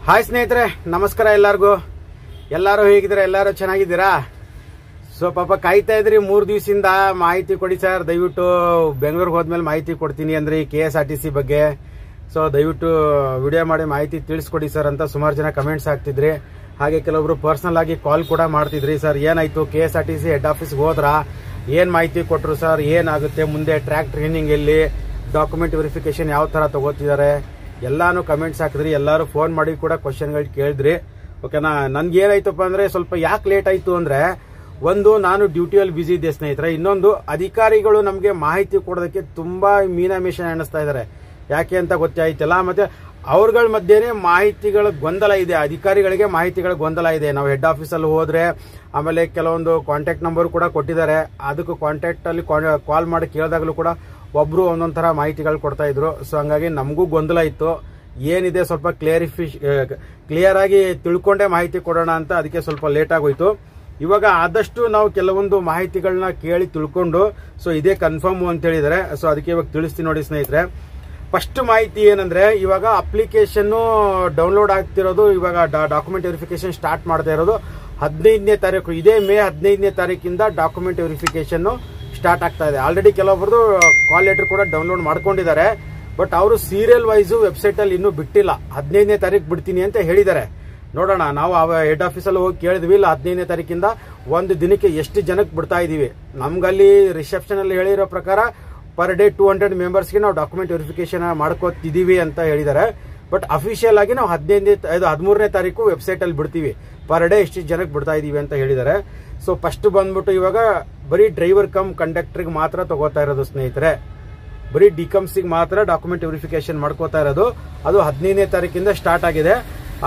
Hi ಸ್ನೇಹಿತರೆ, ನಮಸ್ಕಾರ ಎಲ್ಲರಿಗೂ. ಎಲ್ಲರೂ ಹೇಗಿದ್ದೀರಾ? ಎಲ್ಲರೂ ಚೆನ್ನಾಗಿದ್ದೀರಾ? ಸೊ ಪಾಪ ಕಾಯ್ತಾ ಇದ್ರಿ 3 ದಿವಸದಿಂದ ಮಾಹಿತಿ ಕೊಡಿ ಸರ್, ದಯವಿಟ್ಟು ಬೆಂಗಳೂರಿಗೆ ಹೋದ್ಮೇಲೆ ಮಾಹಿತಿ ಕೊಡ್ತೀನಿ ಅಂದ್ರೆ KSRTC ಬಗ್ಗೆ. ಸೊ ದಯವಿಟ್ಟು ವಿಡಿಯೋ ಮಾಡಿ ಮಾಹಿತಿ ತಿಳಿಸ್ಕೊಡಿ ಸರ್ ಅಂತ ಸುಮಾರು ಜನ ಕಮೆಂಟ್ಸ್ ಹಾಕ್ತಿದ್ರಿ. ಹಾಗೆ ಕೆಲವೊಬ್ರು ಪರ್ಸನಲ್ ಆಗಿ ಕಾಲ್ ಕೂಡ ಮಾಡ್ತಿದ್ರಿ. ಸರ್ ಏನಾಯ್ತು, KSRTC ಹೆಡ್ ಆಫೀಸ್ಗೆ ಹೋದ್ರಾ, ಏನ್ ಮಾಹಿತಿ ಕೊಟ್ರು ಸರ್, ಏನಾಗುತ್ತೆ ಮುಂದೆ, ಟ್ರ್ಯಾಕ್ ಟ್ರೈನಿಂಗ್ ಎಲ್ಲಿ, ಡಾಕ್ಯುಮೆಂಟ್ ವೆರಿಫಿಕೇಶನ್ ಯಾವ ತರ ತಗೋತಿದ್ದಾರೆ, ಎಲ್ಲಾನು ಕಮೆಂಟ್ಸ್ ಹಾಕಿದ್ರಿ. ಎಲ್ಲರೂ ಫೋನ್ ಮಾಡಿ ಕೂಡ ಕ್ವಶನ್ಗಳು ಕೇಳಿದ್ರಿ. ಓಕೆನಾ, ನನ್ಗೆ ಏನಾಯ್ತಪ್ಪ ಅಂದ್ರೆ ಸ್ವಲ್ಪ ಯಾಕೆ ಲೇಟ್ ಆಯ್ತು ಅಂದ್ರೆ, ಒಂದು ನಾನು ಡ್ಯೂಟಿಯಲ್ಲಿ ಬಿಸಿ ಇದ್ದೆ ಸ್ನೇಹಿತರೆ, ಇನ್ನೊಂದು ಅಧಿಕಾರಿಗಳು ನಮಗೆ ಮಾಹಿತಿ ಕೊಡೋದಕ್ಕೆ ತುಂಬಾ ಮೀನಾಮೇಷ ಎಣಿಸ್ತಾ ಇದ್ದಾರೆ. ಯಾಕೆ ಅಂತ ಗೊತ್ತಾಯ್ತಲ್ಲ. ಮತ್ತೆ ಅವ್ರಗಳ ಮಧ್ಯೆನೆ ಮಾಹಿತಿಗಳ ಗೊಂದಲ ಇದೆ, ಅಧಿಕಾರಿಗಳಿಗೆ ಮಾಹಿತಿಗಳ ಗೊಂದಲ ಇದೆ. ನಾವು ಹೆಡ್ ಆಫೀಸಲ್ಲಿ ಹೋದ್ರೆ ಆಮೇಲೆ ಕೆಲವೊಂದು ಕಾಂಟ್ಯಾಕ್ಟ್ ನಂಬರ್ ಕೂಡ ಕೊಟ್ಟಿದ್ದಾರೆ, ಅದಕ್ಕೂ ಕಾಂಟ್ಯಾಕ್ಟ್ ಅಲ್ಲಿ ಕಾಲ್ ಮಾಡಿ ಕೇಳಿದಾಗಲೂ ಕೂಡ ಒಬ್ರು ಒಂದೊಂದ್ ತರ ಮಾಹಿತಿಗಳು ಕೊಡ್ತಾ ಇದ್ರು. ಸೊ ಹಂಗಾಗಿ ನಮಗೂ ಗೊಂದಲ ಇತ್ತು, ಏನಿದೆ ಸ್ವಲ್ಪ ಕ್ಲಿಯರ್ ಆಗಿ ತಿಳ್ಕೊಂಡೇ ಮಾಹಿತಿ ಕೊಡೋಣ ಅಂತ. ಅದಕ್ಕೆ ಸ್ವಲ್ಪ ಲೇಟ್ ಆಗೋಯ್ತು. ಇವಾಗ ಆದಷ್ಟು ನಾವು ಕೆಲವೊಂದು ಮಾಹಿತಿಗಳನ್ನ ಕೇಳಿ ತಿಳ್ಕೊಂಡು, ಸೊ ಇದೇ ಕನ್ಫರ್ಮ್ ಅಂತ ಹೇಳಿದ್ದಾರೆ. ಸೊ ಅದಕ್ಕೆ ಇವಾಗ ತಿಳಿಸ್ತೀನಿ ನೋಡಿ ಸ್ನೇಹಿತರೆ. ಫಸ್ಟ್ ಮಾಹಿತಿ ಏನಂದ್ರೆ, ಇವಾಗ ಅಪ್ಲಿಕೇಶನ್ ಡೌನ್ಲೋಡ್ ಆಗ್ತಿರೋದು, ಇವಾಗ ಡಾಕ್ಯುಮೆಂಟ್ ವೆರಿಫಿಕೇಶನ್ ಸ್ಟಾರ್ಟ್ ಮಾಡ್ತಾ ಇರೋದು 15ನೇ ತಾರೀಕು, ಇದೇ ಮೇ 15ನೇ ತಾರೀಕಿಂದ ಡಾಕ್ಯುಮೆಂಟ್ ವೆರಿಫಿಕೇಶನ್ ಸ್ಟಾರ್ಟ್ ಆಗ್ತಾ ಇದೆ. ಆಲ್ರೆಡಿ ಕೆಲವೊಬ್ರು ಕಾಲ್ ಲೆಟರ್ ಕೂಡ ಡೌನ್ಲೋಡ್ ಮಾಡ್ಕೊಂಡಿದ್ದಾರೆ. ಬಟ್ ಅವರು ಸೀರಿಯಲ್ ವೈಸ್ ವೆಬ್ಸೈಟ್ ಅಲ್ಲಿ ಇನ್ನೂ ಬಿಟ್ಟಿಲ್ಲ. 15ನೇ ತಾರೀಕು ಬಿಡ್ತೀನಿ ಅಂತ ಹೇಳಿದ್ದಾರೆ. ನೋಡೋಣ, ನಾವು ಹೆಡ್ ಆಫೀಸಲ್ಲಿ ಹೋಗಿ ಕೇಳಿದ್ವಿ, ಇಲ್ಲ 15ನೇ ತಾರೀಕಿಂದ ಒಂದು ದಿನಕ್ಕೆ ಎಷ್ಟು ಜನಕ್ಕೆ ಬಿಡ್ತಾ ಇದೀವಿ. ನಮ್ಗಲ್ಲಿ ರಿಸೆಪ್ಷನ್ ಅಲ್ಲಿ ಹೇಳಿರೋ ಪ್ರಕಾರ ಪರ್ ಡೇ 200 ಮೆಂಬರ್ಸ್ಗೆ ನಾವು ಡಾಕ್ಯುಮೆಂಟ್ ವೆರಿಫಿಕೇಶನ್ ಮಾಡ್ಕೋತಿದೀವಿ ಅಂತ ಹೇಳಿದ್ದಾರೆ. ಬಟ್ ಅಫಿಷಿಯಲ್ ಆಗಿ ನಾವು 13ನೇ ತಾರೀಕು ವೆಬ್ಸೈಟ್ ಅಲ್ಲಿ ಬಿಡ್ತೀವಿ, ಪರ್ ಡೇ ಎಷ್ಟು ಜನಕ್ಕೆ ಬಿಡ್ತಾ ಇದೀವಿ ಅಂತ ಹೇಳಿದ್ದಾರೆ. ಸೊ ಫಸ್ಟ್ ಬಂದ್ಬಿಟ್ಟು ಇವಾಗ ಬರೀ ಡ್ರೈವರ್ ಕಮ್ ಕಂಡಕ್ಟರ್ಗೆ ಮಾತ್ರ ತಗೋತಾ ಇರೋದು ಸ್ನೇಹಿತರೆ, ಬರೀ ಡಿಕಮ್ಸಿಗೆ ಮಾತ್ರ ಡಾಕ್ಯುಮೆಂಟ್ ವೆರಿಫಿಕೇಶನ್ ಮಾಡ್ಕೋತಾ ಇರೋದು. ಅದು 15ನೇ ತಾರೀಕಿಂದ ಸ್ಟಾರ್ಟ್ ಆಗಿದೆ.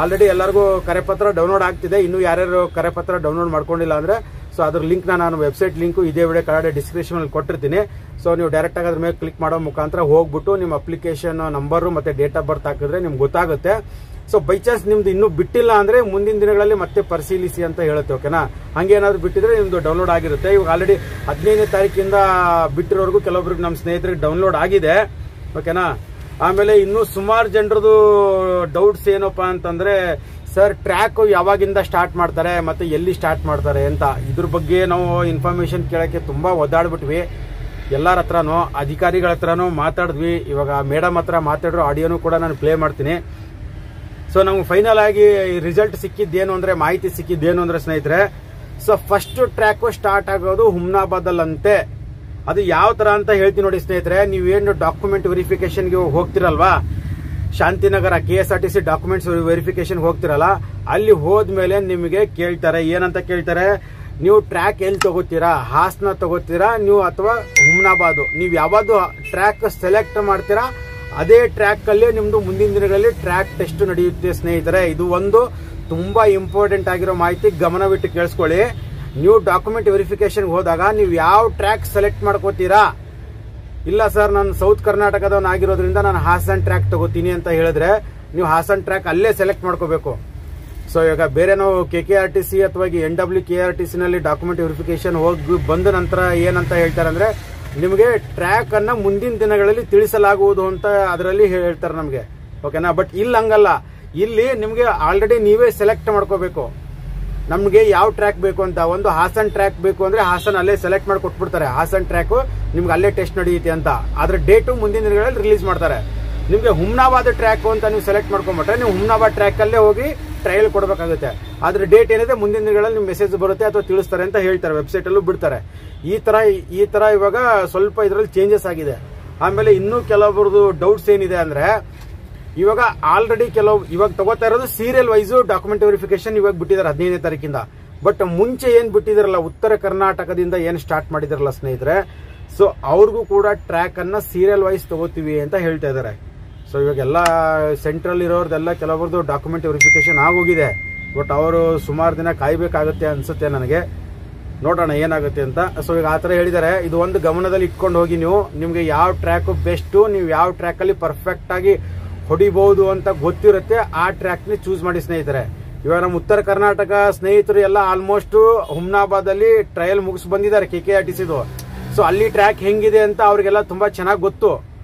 ಆಲ್ರೆಡಿ ಎಲ್ಲರಿಗೂ ಕರೆಪತ್ರ ಡೌನ್ಲೋಡ್ ಆಗ್ತಿದೆ. ಇನ್ನು ಯಾರ್ಯಾರು ಕರೆಪತ್ರ ಡೌನ್ಲೋಡ್ ಮಾಡ್ಕೊಂಡಿಲ್ಲ ಅಂದ್ರೆ, ಸೊ ಅದ್ರ ಲಿಂಕ್ ನಾನು ವೆಬ್ಸೈಟ್ ಲಿಂಕ್ ಇದೇ ವಿಡಿಯೋ ಕೆಳಗಡೆ ಡಿಸ್ಕ್ರಿಪ್ಷನ್ ಅಲ್ಲಿ ಕೊಟ್ಟಿರ್ತೀನಿ. ಸೊ ನೀವು ಡೈರೆಕ್ಟ್ ಆಗಿ ಅದ್ರ ಮೇಲೆ ಕ್ಲಿಕ್ ಮಾಡೋ ಮುಖಾಂತರ ಹೋಗ್ಬಿಟ್ಟು ನಿಮ್ಮ ಅಪ್ಲಿಕೇಶನ್ ನಂಬರ್ ಮತ್ತೆ ಡೇಟ್ ಆಫ್ ಬರ್ತ್ ಹಾಕಿದ್ರೆ ನಿಮ್ಗೆ ಗೊತ್ತಾಗುತ್ತೆ. ಸೊ ಬೈ ಚಾನ್ಸ್ ನಿಮ್ದು ಇನ್ನೂ ಬಿಟ್ಟಿಲ್ಲ ಅಂದ್ರೆ ಮುಂದಿನ ದಿನಗಳಲ್ಲಿ ಮತ್ತೆ ಪರಿಶೀಲಿಸಿ ಅಂತ ಹೇಳುತ್ತೆ. ಓಕೆನಾ, ಹಂಗೇನಾದ್ರು ಬಿಟ್ಟಿದ್ರೆ ನಿಮ್ದು ಡೌನ್ಲೋಡ್ ಆಗಿರುತ್ತೆ. ಇವಾಗ ಆಲ್ರೆಡಿ 15ನೇ ತಾರೀಕಿಂದ ಬಿಟ್ಟಿರೋರ್ಗು ಕೆಲವೊಬ್ರಿಗೆ ನಮ್ಮ ಸ್ನೇಹಿತರಿಗೆ ಡೌನ್ಲೋಡ್ ಆಗಿದೆ. ಓಕೆನಾ, ಆಮೇಲೆ ಇನ್ನೂ ಸುಮಾರು ಜನರದು ಡೌಟ್ಸ್ ಏನಪ್ಪಾ ಅಂತಂದ್ರೆ, ಸರ್ ಟ್ರ್ಯಾಕ್ ಯಾವಾಗಿಂದ ಸ್ಟಾರ್ಟ್ ಮಾಡ್ತಾರೆ ಮತ್ತೆ ಎಲ್ಲಿ ಸ್ಟಾರ್ಟ್ ಮಾಡ್ತಾರೆ ಅಂತ. ಇದ್ರ ಬಗ್ಗೆ ನಾವು ಇನ್ಫಾರ್ಮೇಶನ್ ಕೇಳಕ್ಕೆ ತುಂಬಾ ಒದ್ದಾಡ್ಬಿಟ್ವಿ. ಎಲ್ಲರ ಹತ್ರನೂ ಅಧಿಕಾರಿಗಳ ಹತ್ರನೂ ಮಾತಾಡಿದ್ವಿ. ಇವಾಗ ಮೇಡಮ್ ಹತ್ರ ಮಾತಾಡಿರೋ ಆಡಿಯೋನು ಕೂಡ ನಾನು ಪ್ಲೇ ಮಾಡ್ತೀನಿ. ಸೊ ನಮ್ಗೆ ಫೈನಲ್ ಆಗಿ ರಿಸಲ್ಟ್ ಸಿಕ್ಕಿದ್ದೇನು ಅಂದ್ರೆ, ಮಾಹಿತಿ ಸಿಕ್ಕಿದ್ದೇನು ಅಂದ್ರೆ ಸ್ನೇಹಿತರೆ, ಸೊ ಫಸ್ಟ್ ಟ್ರ್ಯಾಕ್ ಸ್ಟಾರ್ಟ್ ಆಗೋದು ಹುಮ್ನಾಬಾದಲ್ಲಂತೆ. ಅದು ಯಾವ ತರ ಅಂತ ಹೇಳ್ತೀನಿ ನೋಡಿ ಸ್ನೇಹಿತರೆ. ನೀವೇನು ಡಾಕ್ಯುಮೆಂಟ್ ವೆರಿಫಿಕೇಶನ್ಗೆ ಹೋಗ್ತಿರಲ್ವಾ, ಶಾಂತಿನಗರ KSRTC ಡಾಕ್ಯುಮೆಂಟ್ಸ್ ವೆರಿಫಿಕೇಶನ್ ಹೋಗ್ತಿರಲ್ಲ, ಅಲ್ಲಿ ಹೋದ್ಮೇಲೆ ನಿಮಗೆ ಕೇಳ್ತಾರೆ, ಏನಂತ ಕೇಳ್ತಾರೆ, ನೀವು ಟ್ರ್ಯಾಕ್ ಎಲ್ಲಿ ತಗೋತೀರಾ, ಹಾಸನ ತಗೋತೀರಾ ನೀವು ಅಥವಾ ಹುಮ್ನಾಬಾದ್, ನೀವು ಯಾವ್ದು ಟ್ರ್ಯಾಕ್ ಸೆಲೆಕ್ಟ್ ಮಾಡ್ತೀರಾ ಅದೇ ಟ್ರ್ಯಾಕ್ ಅಲ್ಲಿ ನಿಮ್ದು ಮುಂದಿನ ದಿನಗಳಲ್ಲಿ ಟ್ರ್ಯಾಕ್ ಟೆಸ್ಟ್ ನಡೆಯುತ್ತೆ ಸ್ನೇಹಿತರೆ. ಇದು ಒಂದು ತುಂಬಾ ಇಂಪಾರ್ಟೆಂಟ್ ಆಗಿರೋ ಮಾಹಿತಿ, ಗಮನವಿಟ್ಟು ಕೇಳಿಸ್ಕೊಳ್ಳಿ. ನೀವು ಡಾಕ್ಯುಮೆಂಟ್ ವೆರಿಫಿಕೇಶನ್ ಹೋದಾಗ ನೀವು ಯಾವ ಟ್ರ್ಯಾಕ್ ಸೆಲೆಕ್ಟ್ ಮಾಡ್ಕೋತೀರಾ, ಇಲ್ಲ ಸರ್ ನಾನು ಸೌತ್ ಕರ್ನಾಟಕದವನಾಗಿರೋದ್ರಿಂದ ನಾನು ಹಾಸನ್ ಟ್ರ್ಯಾಕ್ ತಗೋತೀನಿ ಅಂತ ಹೇಳಿದ್ರೆ, ನೀವು ಹಾಸನ್ ಟ್ರ್ಯಾಕ್ ಅಲ್ಲೇ ಸೆಲೆಕ್ಟ್ ಮಾಡ್ಕೋಬೇಕು. ಸೊ ಇವಾಗ ಬೇರೆ ನಾವು KKRTC ಅಥವಾ NWKRTC ನಲ್ಲಿ ಡಾಕ್ಯುಮೆಂಟ್ ವೆರಿಫಿಕೇಶನ್ ಹೋಗಿ ಬಂದ ನಂತರ ಏನಂತ ಹೇಳ್ತಾರೆ ಅಂದ್ರೆ, ನಿಮಗೆ ಟ್ರ್ಯಾಕ್ ಅನ್ನ ಮುಂದಿನ ದಿನಗಳಲ್ಲಿ ತಿಳಿಸಲಾಗುವುದು ಅಂತ ಅದರಲ್ಲಿ ಹೇಳ್ತಾರೆ ನಮಗೆ. ಓಕೆನಾ, ಬಟ್ ಇಲ್ಲಿ ಹಂಗಲ್ಲ. ಇಲ್ಲಿ ನಿಮ್ಗೆ ಆಲ್ರೆಡಿ ನೀವೇ ಸೆಲೆಕ್ಟ್ ಮಾಡ್ಕೋಬೇಕು, ನಮ್ಗೆ ಯಾವ ಟ್ರ್ಯಾಕ್ ಬೇಕು ಅಂತ. ಒಂದು ಹಾಸನ್ ಟ್ರ್ಯಾಕ್ ಬೇಕು ಅಂದ್ರೆ ಹಾಸನ್ ಅಲ್ಲೇ ಸೆಲೆಕ್ಟ್ ಮಾಡಿ ಕೊಟ್ಬಿಡ್ತಾರೆ, ಹಾಸನ್ ಟ್ರ್ಯಾಕ್ ನಿಮ್ಗೆ ಅಲ್ಲೇ ಟೆಸ್ಟ್ ನಡೆಯುತ್ತೆ ಅಂತ. ಅದ್ರ ಡೇಟು ಮುಂದಿನ ದಿನಗಳಲ್ಲಿ ರಿಲೀಸ್ ಮಾಡ್ತಾರೆ. ನಿಮ್ಗೆ ಹುಮ್ನಾಬಾದ್ ಟ್ರ್ಯಾಕ್ ಅಂತ ನೀವು ಸೆಲೆಕ್ಟ್ ಮಾಡ್ಕೊಂಡ್ಬಿಟ್ರೆ ನೀವು ಹುಮ್ನಾಬಾದ್ ಟ್ರ್ಯಾಕ್ ಅಲ್ಲೇ ಹೋಗಿ ಟ್ರಯಲ್ ಕೊಡಬೇಕಾಗುತ್ತೆ. ಅದ್ರ ಡೇಟ್ ಏನಿದೆ ಮುಂದಿನ ದಿನಗಳಲ್ಲಿ ನಿಮ್ ಮೆಸೇಜ್ ಬರುತ್ತೆ ಅಥವಾ ತಿಳಿಸ್ತಾರೆ ಅಂತ ಹೇಳ್ತಾರೆ, ವೆಬ್ಸೈಟ್ ಅಲ್ಲೂ ಬಿಡ್ತಾರೆ. ಈ ತರ ಇವಾಗ ಸ್ವಲ್ಪ ಇದರಲ್ಲಿ ಚೇಂಜಸ್ ಆಗಿದೆ. ಆಮೇಲೆ ಇನ್ನೂ ಕೆಲವೊಬ್ರದ್ದು ಡೌಟ್ಸ್ ಏನಿದೆ ಅಂದ್ರೆ, ಇವಾಗ ಆಲ್ರೆಡಿ ಇವಾಗ ತಗೋತಾ ಇರೋದು ಸೀರಿಯಲ್ ವೈಸ್ ಡಾಕ್ಯುಮೆಂಟ್ ವೆರಿಫಿಕೇಶನ್ ಇವಾಗ ಬಿಟ್ಟಿದ್ದಾರೆ 15ನೇ ತಾರೀಕಿಂದ. ಬಟ್ ಮುಂಚೆ ಏನ್ ಬಿಟ್ಟಿದಾರಲ್ಲ, ಉತ್ತರ ಕರ್ನಾಟಕದಿಂದ ಏನ್ ಸ್ಟಾರ್ಟ್ ಮಾಡಿದಾರಲ್ಲ ಸ್ನೇಹಿತರೆ, ಸೊ ಅವ್ರಿಗೂ ಕೂಡ ಟ್ರ್ಯಾಕ್ ಅನ್ನ ಸೀರಿಯಲ್ ವೈಸ್ ತಗೋತೀವಿ ಅಂತ ಹೇಳ್ತಾ ಇದಾರೆ. ಸೊ ಇವಾಗೆಲ್ಲ ಸೆಂಟ್ರಲ್ ಇರೋರ್ದೆಲ್ಲ ಕೆಲವೊಬ್ರದ್ದು ಡಾಕ್ಯುಮೆಂಟ್ ವೆರಿಫಿಕೇಶನ್ ಆಗೋಗಿದೆ. ಬಟ್ ಅವರು ಸುಮಾರು ದಿನ ಕಾಯ್ಬೇಕಾಗುತ್ತೆ ಅನ್ಸುತ್ತೆ ನನಗೆ. ನೋಡೋಣ ಏನಾಗುತ್ತೆ ಅಂತ. ಸೊ ಈಗ ಆತರ ಹೇಳಿದ್ದಾರೆ, ಇದು ಒಂದು ಗಮನದಲ್ಲಿ ಇಟ್ಕೊಂಡು ಹೋಗಿ ನೀವು. ನಿಮ್ಗೆ ಯಾವ ಟ್ರ್ಯಾಕ್ ಬೆಸ್ಟ್, ನೀವು ಯಾವ ಟ್ರ್ಯಾಕ್ ಅಲ್ಲಿ ಪರ್ಫೆಕ್ಟ್ ಆಗಿ ಹೊಡಿಬಹುದು ಅಂತ ಗೊತ್ತಿರುತ್ತೆ, ಆ ಟ್ರ್ಯಾಕ್ ನಿ ಚೂಸ್ ಮಾಡಿ ಸ್ನೇಹಿತರೆ. ಇವಾಗ ನಮ್ಮ ಉತ್ತರ ಕರ್ನಾಟಕ ಸ್ನೇಹಿತರು ಎಲ್ಲ ಆಲ್ಮೋಸ್ಟ್ ಹುಮ್ನಾಬಾದ್ ಅಲ್ಲಿ ಟ್ರಯಲ್ ಮುಗಿಸ್ ಬಂದಿದ್ದಾರೆ KKRTCದು. ಸೊ ಅಲ್ಲಿ ಟ್ರ್ಯಾಕ್ ಹೆಂಗಿದೆ ಅಂತ ಅವ್ರಿಗೆಲ್ಲ ತುಂಬಾ ಚೆನ್ನಾಗಿ ಗೊತ್ತು.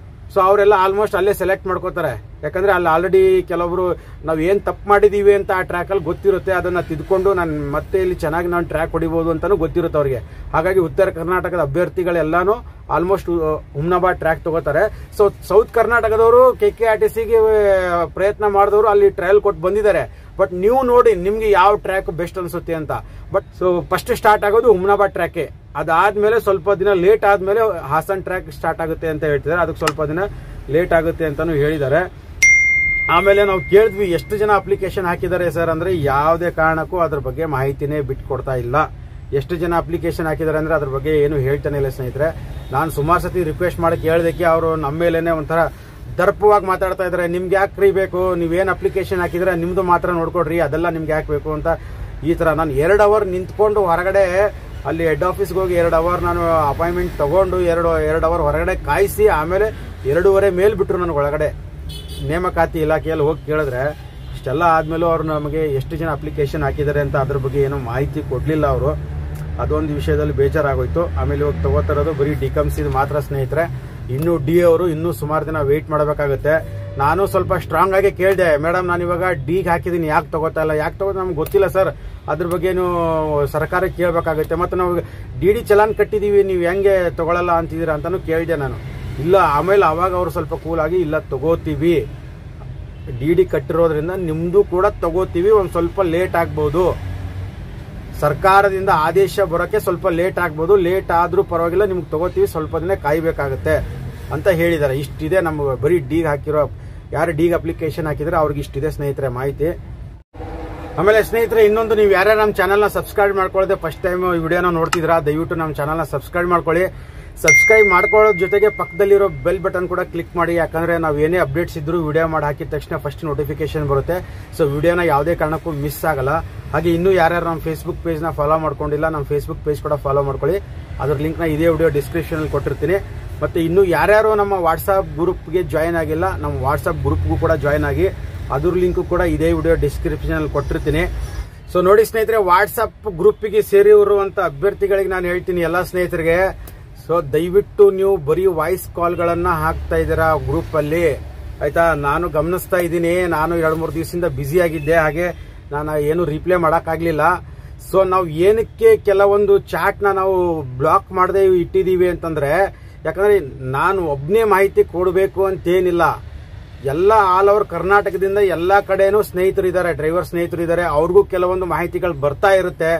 ಸೊ ಅವರೆಲ್ಲ ಆಲ್ಮೋಸ್ಟ್ ಅಲ್ಲೇ ಸೆಲೆಕ್ಟ್ ಮಾಡ್ಕೋತಾರೆ. ಯಾಕಂದ್ರೆ ಅಲ್ಲಿ ಆಲ್ರೆಡಿ ಕೆಲವೊಬ್ರು ನಾವು ಏನ್ ತಪ್ಪು ಮಾಡಿದೀವಿ ಅಂತ ಆ ಟ್ರ್ಯಾಕ್ ಅಲ್ಲಿ ಗೊತ್ತಿರುತ್ತೆ, ಅದನ್ನ ತಿದ್ಕೊಂಡು ನಾನು ಮತ್ತೆ ಇಲ್ಲಿ ಚೆನ್ನಾಗಿ ನಾನು ಟ್ರ್ಯಾಕ್ ಹೊಡಿಬಹುದು ಅಂತಾನು ಗೊತ್ತಿರುತ್ತೆ ಅವ್ರಿಗೆ. ಹಾಗಾಗಿ ಉತ್ತರ ಕರ್ನಾಟಕದ ಅಭ್ಯರ್ಥಿಗಳೆಲ್ಲಾನು ಆಲ್ಮೋಸ್ಟ್ ಹುಮ್ನಾಬಾದ್ ಟ್ರ್ಯಾಕ್ ತಗೋತಾರೆ. ಸೊ ಸೌತ್ ಕರ್ನಾಟಕದವರು KKRTCಗೆ ಪ್ರಯತ್ನ ಮಾಡಿದವರು ಅಲ್ಲಿ ಟ್ರಯಲ್ ಕೊಟ್ಟು ಬಂದಿದ್ದಾರೆ. ಬಟ್ ನೀವು ನೋಡಿ ನಿಮ್ಗೆ ಯಾವ ಟ್ರ್ಯಾಕ್ ಬೆಸ್ಟ್ ಅನ್ಸುತ್ತೆ ಅಂತ. ಬಟ್ ಸೊ ಫಸ್ಟ್ ಸ್ಟಾರ್ಟ್ ಆಗೋದು ಹುಮ್ನಾಬಾದ್ ಟ್ರ್ಯಾಕ್, ಅದಾದ್ಮೇಲೆ ಸ್ವಲ್ಪ ದಿನ ಲೇಟ್ ಆದ್ಮೇಲೆ ಹಾಸನ್ ಟ್ರ್ಯಾಕ್ ಸ್ಟಾರ್ಟ್ ಆಗುತ್ತೆ ಅಂತ ಹೇಳ್ತಿದ್ದಾರೆ. ಅದಕ್ಕೆ ಸ್ವಲ್ಪ ದಿನ ಲೇಟ್ ಆಗುತ್ತೆ ಅಂತಾನು ಹೇಳಿದ್ದಾರೆ. ಆಮೇಲೆ ನಾವು ಕೇಳಿದ್ವಿ ಎಷ್ಟು ಜನ ಅಪ್ಲಿಕೇಶನ್ ಹಾಕಿದ್ದಾರೆ ಸರ್ ಅಂದ್ರೆ ಯಾವುದೇ ಕಾರಣಕ್ಕೂ ಅದ್ರ ಬಗ್ಗೆ ಮಾಹಿತಿನೇ ಬಿಟ್ಕೊಡ್ತಾ ಇಲ್ಲ. ಎಷ್ಟು ಜನ ಅಪ್ಲಿಕೇಶನ್ ಹಾಕಿದ್ದಾರೆ ಅಂದ್ರೆ ಅದ್ರ ಬಗ್ಗೆ ಏನು ಹೇಳ್ತಾನೆ ಇಲ್ಲ ಸ್ನೇಹಿತರೆ. ನಾನು ಸುಮಾರು ಸತಿ ರಿಕ್ವೆಸ್ಟ್ ಮಾಡಿ ಕೇಳೋದಕ್ಕೆ ಅವರು ನಮ್ಮ ಮೇಲೇನೆ ಒಂಥರ ದರ್ಪವಾಗಿ ಮಾತಾಡ್ತಾ ಇದ್ದಾರೆ. ನಿಮ್ಗೆ ಯಾಕೆ ಬೇಕು, ನೀವೇನು ಅಪ್ಲಿಕೇಶನ್ ಹಾಕಿದ್ರೆ ನಿಮ್ದು ಮಾತ್ರ ನೋಡ್ಕೊಡ್ರಿ, ಅದೆಲ್ಲ ನಿಮ್ಗೆ ಯಾಕೆ ಬೇಕು ಅಂತ ಈ ತರ. ನಾನು 2 ಅವರ್ ನಿಂತ್ಕೊಂಡು ಹೊರಗಡೆ ಅಲ್ಲಿ ಹೆಡ್ ಆಫೀಸ್ಗೆ ಹೋಗಿ 2 ಅವರ್ ನಾನು ಅಪಾಯಿಂಟ್ಮೆಂಟ್ ತಗೊಂಡು 2 ಅವರ್ ಹೊರಗಡೆ ಕಾಯಿಸಿ ಆಮೇಲೆ 2:30 ಮೇಲ್ ಬಿಟ್ರು ನನಗೆ ಒಳಗಡೆ. ನೇಮಕಾತಿ ಇಲಾಖೆಯಲ್ಲಿ ಹೋಗಿ ಕೇಳಿದ್ರೆ ಇಷ್ಟೆಲ್ಲ ಆದ್ಮೇಲೂ ಅವ್ರು ನಮಗೆ ಎಷ್ಟು ಜನ ಅಪ್ಲಿಕೇಶನ್ ಹಾಕಿದ್ದಾರೆ ಅಂತ ಅದ್ರ ಬಗ್ಗೆ ಏನೋ ಮಾಹಿತಿ ಕೊಡ್ಲಿಲ್ಲ ಅವರು. ಅದೊಂದು ವಿಷಯದಲ್ಲಿ ಬೇಜಾರಾಗೋಯ್ತು. ಆಮೇಲೆ ಹೋಗಿ ತಗೋತಿರೋದು ಬರೀ ಡಿಕಮ್ಸಿದು ಮಾತ್ರ ಸ್ನೇಹಿತರೆ. ಇನ್ನು ಡಿ ಅವರು ಇನ್ನೂ ಸುಮಾರು ದಿನ ವೇಟ್ ಮಾಡಬೇಕಾಗುತ್ತೆ. ನಾನು ಸ್ವಲ್ಪ ಸ್ಟ್ರಾಂಗ್ ಆಗಿ ಕೇಳಿದೆ, ಮೇಡಮ್ ನಾನು ಇವಾಗ ಡಿಗೆ ಹಾಕಿದ್ದೀನಿ, ಯಾಕೆ ತಗೋತಾ ಇಲ್ಲ, ಯಾಕೆ ತಗೋತಾ ನಮ್ಗೆ ಗೊತ್ತಿಲ್ಲ ಸರ್, ಅದ್ರ ಬಗ್ಗೆ ಸರ್ಕಾರಕ್ಕೆ ಕೇಳಬೇಕಾಗುತ್ತೆ. ಮತ್ತೆ ನಾವು DD ಚಲಾನ್ ಕಟ್ಟಿದೀವಿ, ನೀವು ಹೆಂಗೆ ತಗೊಳ್ಳಲ್ಲ ಅಂತಿದ್ದೀರಾ ಅಂತಾನು ಕೇಳಿದೆ ನಾನು. ಇಲ್ಲ, ಆಮೇಲೆ ಅವಾಗ ಅವರು ಸ್ವಲ್ಪ ಕೂಲ್ ಆಗಿ ಇಲ್ಲ ತಗೋತೀವಿ, DD ಕಟ್ಟಿರೋದ್ರಿಂದ ನಿಮ್ದು ಕೂಡ ತಗೋತೀವಿ, ಒಂದ್ ಸ್ವಲ್ಪ ಲೇಟ್ ಆಗ್ಬಹುದು, ಸರ್ಕಾರದಿಂದ ಆದೇಶ ಬರೋಕೆ ಸ್ವಲ್ಪ ಲೇಟ್ ಆಗ್ಬಹುದು, ಲೇಟ್ ಆದ್ರೂ ಪರವಾಗಿಲ್ಲ ನಿಮ್ಗೆ ತಗೋತೀವಿ, ಸ್ವಲ್ಪ ದಿನ ಕಾಯ್ಬೇಕಾಗತ್ತೆ ಅಂತ ಹೇಳಿದ್ದಾರೆ. ಇಷ್ಟಿದೆ ನಮ್ಗೆ ಬರೀ ಡಿಗೆ ಹಾಕಿರೋ, ಯಾರು ಡಿಗೆ ಅಪ್ಲಿಕೇಶನ್ ಹಾಕಿದ್ರೆ ಅವ್ರಿಗೆ ಇಷ್ಟಿದೆ ಸ್ನೇಹಿತರೆ ಮಾಹಿತಿ. ಆಮೇಲೆ ಸ್ನೇಹಿತರೆ ಇನ್ನೊಂದು, ನೀವು ಯಾರ್ಯಾರು ನಮ್ಮ ಚಾನಲ್ನ ಸಬ್ಸ್ಕ್ರೈಬ್ ಮಾಡ್ಕೊಳ್ಳದೆ ಫಸ್ಟ್ ಟೈಮ್ ಈ ವಿಡಿಯೋನ ನೋಡ್ತಿದ್ರಾ, ದಯವಿಟ್ಟು ನಮ್ಮ ಚಾನಲ್ನ ಸಬ್ಸ್ಕ್ರೈಬ್ ಮಾಡ್ಕೊಳ್ಳಿ. ಸಬ್ಸ್ಕ್ರೈಬ್ ಮಾಡ್ಕೊಳ್ಳೋದ್ರ ಜೊತೆಗೆ ಪಕ್ಕದಲ್ಲಿರೋ ಬೆಲ್ ಬಟನ್ ಕೂಡ ಕ್ಲಿಕ್ ಮಾಡಿ. ಯಾಕಂದ್ರೆ ನಾವು ಏನೇ ಅಪ್ಡೇಟ್ಸ್ ಇದ್ರು ವಿಡಿಯೋ ಮಾಡಿ ಹಾಕಿದ ತಕ್ಷಣ ಫಸ್ಟ್ ನೋಟಿಫಿಕೇಶನ್ ಬರುತ್ತೆ. ಸೊ ವಿಡಿಯೋನ ಯಾವುದೇ ಕಾರಣಕ್ಕೂ ಮಿಸ್ ಆಗಲ್ಲ. ಹಾಗೆ ಇನ್ನೂ ಯಾರ್ಯಾರು ನಮ್ಮ ಫೇಸ್ಬುಕ್ ಪೇಜ್ನ ಫಾಲೋ ಮಾಡ್ಕೊಂಡಿಲ್ಲ, ನಮ್ಮ ಫೇಸ್ಬುಕ್ ಪೇಜ್ ಕೂಡ ಫಾಲೋ ಮಾಡ್ಕೊಳ್ಳಿ. ಅದ್ರ ಲಿಂಕ್ನ ಇದೇ ವಿಡಿಯೋ ಡಿಸ್ಕ್ರಿಪ್ಷನ್ ಅಲ್ಲಿ ಕೊಟ್ಟಿರ್ತೀನಿ. ಮತ್ತೆ ಇನ್ನೂ ಯಾರ್ಯಾರು ನಮ್ಮ ವಾಟ್ಸ್ಆಪ್ ಗ್ರೂಪ್ಗೆ ಜಾಯ್ನ್ ಆಗಿಲ್ಲ, ನಮ್ಮ ವಾಟ್ಸ್ಆಪ್ ಗ್ರೂಪ್ಗೂ ಕೂಡ ಜಾಯ್ನ್ ಆಗಿ, ಅದ್ರ ಲಿಂಕ್ ಕೂಡ ಇದೇ ವಿಡಿಯೋ ಡಿಸ್ಕ್ರಿಪ್ಷನ್ ಅಲ್ಲಿ ಕೊಟ್ಟಿರ್ತೀನಿ. ಸೊ ನೋಡಿ ಸ್ನೇಹಿತರೆ, ವಾಟ್ಸ್ಆಪ್ ಗ್ರೂಪ್ಗೆ ಸೇರಿರುವಂತ ಅಭ್ಯರ್ಥಿಗಳಿಗೆ ನಾನು ಹೇಳ್ತೀನಿ ಎಲ್ಲ ಸ್ನೇಹಿತರಿಗೆ, ಸೊ ದಯವಿಟ್ಟು ನೀವು ಬರೀ ವಾಯ್ಸ್ ಕಾಲ್ಗಳನ್ನ ಹಾಕ್ತಾ ಇದ್ದೀರಾ ಗ್ರೂಪ್ ಅಲ್ಲಿ, ಆಯ್ತಾ. ನಾನು ಗಮನಿಸ್ತಾ ಇದ್ದೀನಿ, ನಾನು 2-3 ದಿವಸದಿಂದ ಬ್ಯುಸಿ ಆಗಿದ್ದೆ, ಹಾಗೆ ನಾನು ಏನು ರಿಪ್ಲೈ ಮಾಡಕ್ಕಾಗ್ಲಿಲ್ಲ. ಸೊ ನಾವು ಏನಕ್ಕೆ ಕೆಲವೊಂದು ಚಾಟ್ನ ನಾವು ಬ್ಲಾಕ್ ಮಾಡದೆ ಇಟ್ಟಿದೀವಿ ಅಂತಂದ್ರೆ, ಯಾಕಂದ್ರೆ ನಾನು ಒಬ್ಬನೇ ಮಾಹಿತಿ ಕೊಡಬೇಕು ಅಂತೇನಿಲ್ಲ, ಎಲ್ಲ ಆಲ್ ಓವರ್ ಕರ್ನಾಟಕದಿಂದ ಎಲ್ಲಾ ಕಡೆನೂ ಸ್ನೇಹಿತರಿದ್ದಾರೆ, ಡ್ರೈವರ್ ಸ್ನೇಹಿತರು ಇದ್ದಾರೆ, ಅವ್ರಿಗೂ ಕೆಲವೊಂದು ಮಾಹಿತಿಗಳು ಬರ್ತಾ ಇರುತ್ತೆ.